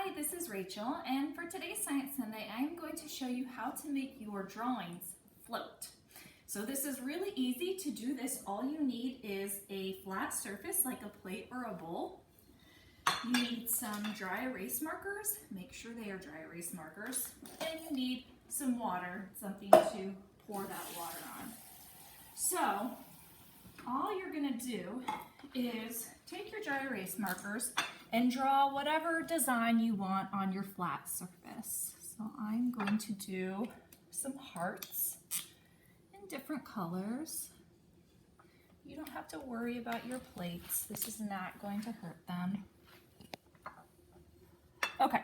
Hi, this is Rachel, and for today's Science Sunday, I'm going to show you how to make your drawings float. So this is really easy. To do this, all you need is a flat surface like a plate or a bowl. You need some dry erase markers. Make sure they are dry erase markers. And you need some water, something to pour that water on. So all you're going to do is take your dry erase markers and draw whatever design you want on your flat surface. So I'm going to do some hearts in different colors. You don't have to worry about your plates. This is not going to hurt them. Okay,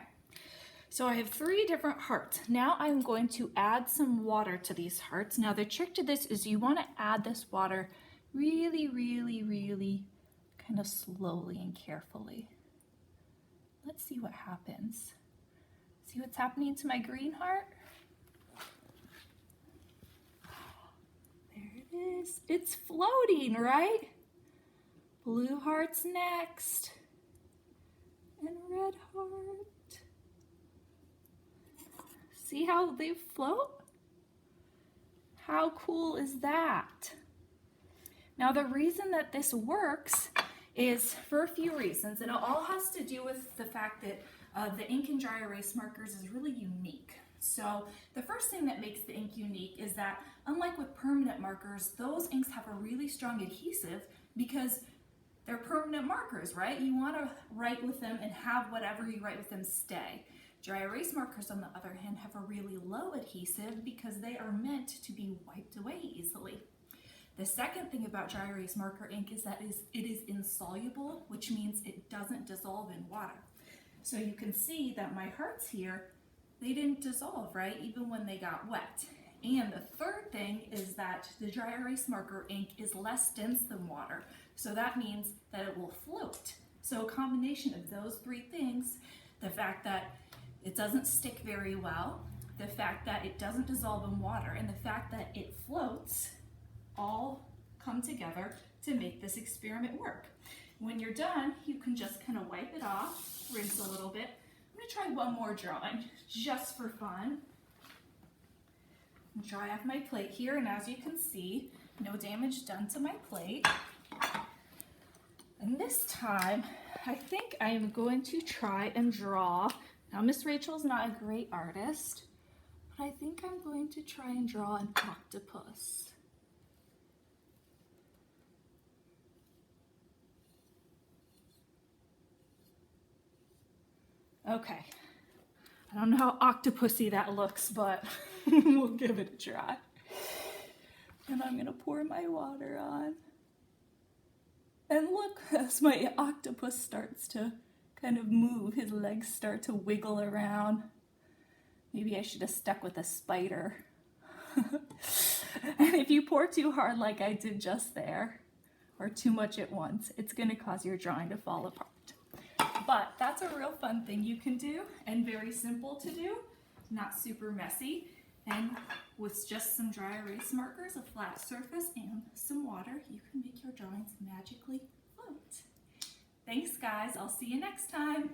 so I have 3 different hearts. Now I'm going to add some water to these hearts. Now the trick to this is you want to add this water really kind of slowly and carefully. Let's see what happens. See what's happening to my green heart? There it is. It's floating, right? Blue heart's next. And red heart. See how they float? How cool is that? Now the reason that this works is for a few reasons, and it all has to do with the fact that the ink and dry erase markers is really unique. So the first thing that makes the ink unique is that unlike with permanent markers, those inks have a really strong adhesive because they're permanent markers, right? You want to write with them and have whatever you write with them stay. Dry erase markers, on the other hand, have a really low adhesive because they are meant to be wiped away easily. The second thing about dry erase marker ink is that it is insoluble, which means it doesn't dissolve in water. So you can see that my hearts here, they didn't dissolve, right? Even when they got wet. And the third thing is that the dry erase marker ink is less dense than water. So that means that it will float. So a combination of those 3 things, the fact that it doesn't stick very well, the fact that it doesn't dissolve in water, and the fact that it floats, all come together to make this experiment work. When you're done, you can just kind of wipe it off, rinse a little bit. I'm going to try one more drawing just for fun. Dry off my plate here, and as you can see, no damage done to my plate. And this time, I think I am going to try and draw. Now, Miss Rachel's not a great artist, but I think I'm going to try and draw an octopus. Okay, I don't know how octopusy that looks, but we'll give it a try. And I'm gonna pour my water on. And look, as my octopus starts to kind of move, his legs start to wiggle around. Maybe I should have stuck with a spider. And if you pour too hard like I did just there, or too much at once, it's gonna cause your drawing to fall apart. But that's a real fun thing you can do and very simple to do, not super messy. And with just some dry erase markers, a flat surface, and some water, you can make your drawings magically float. Thanks guys, I'll see you next time.